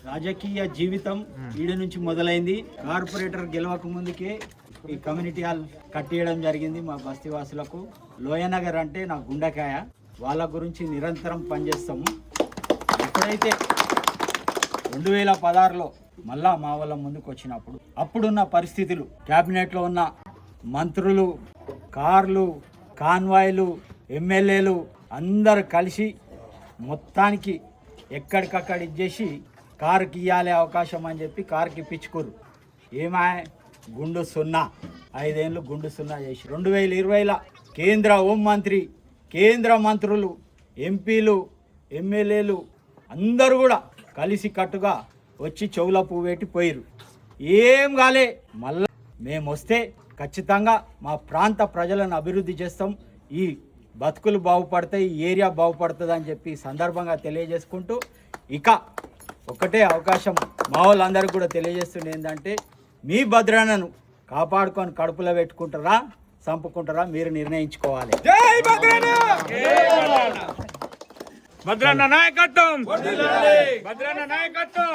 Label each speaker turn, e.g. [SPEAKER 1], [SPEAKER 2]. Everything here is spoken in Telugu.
[SPEAKER 1] రాజకీయ జీవితం ఈడ నుంచి మొదలైంది. కార్పొరేటర్ గెలవక ముందుకే ఈ కమ్యూనిటీ హాల్ కట్టియడం జరిగింది మా బస్తీవాసులకు. లోయనగర్ అంటే నా గుండెకాయ, వాళ్ళ గురించి నిరంతరం పనిచేస్తాము. ఎప్పుడైతే 2016లో మళ్ళా మా వాళ్ళ ముందుకు వచ్చినప్పుడు అప్పుడున్న పరిస్థితులు, క్యాబినెట్లో ఉన్న మంత్రులు, కార్లు, కాన్వాయ్లు, ఎమ్మెల్యేలు అందరు కలిసి మొత్తానికి ఎక్కడికక్కడ ఇచ్చేసి కారుకి ఇవ్వాలి అవకాశం అని చెప్పి కారుకి ఇప్పించుకోరు. ఏమా గుండు సున్నా, 5 ఏళ్ళు గుండు సున్నా చేసి 2020లో కేంద్ర హోంమంత్రి, కేంద్ర మంత్రులు, ఎంపీలు, ఎమ్మెల్యేలు అందరూ కూడా కలిసి కట్టుగా వచ్చి చెవుల పువ్వు పెట్టి పోయిరు. ఏం కాలే. మళ్ళా మేము వస్తే ఖచ్చితంగా మా ప్రాంత ప్రజలను అభివృద్ధి చేస్తాం, ఈ బతుకులు బాగుపడతాయి, ఈ ఏరియా బాగుపడుతుంది అని చెప్పి సందర్భంగా తెలియజేసుకుంటూ, ఇక ఒకటే అవకాశం మా వాళ్ళందరికీ కూడా తెలియజేస్తుంది ఏంటంటే, మీ భద్రనను కాపాడుకొని కడుపులో పెట్టుకుంటారా చంపుకుంటారా మీరు నిర్ణయించుకోవాలి.
[SPEAKER 2] జై భద్రన్న! భద్రన్న నాయకత్వం! భద్రన్న నాయకత్వం!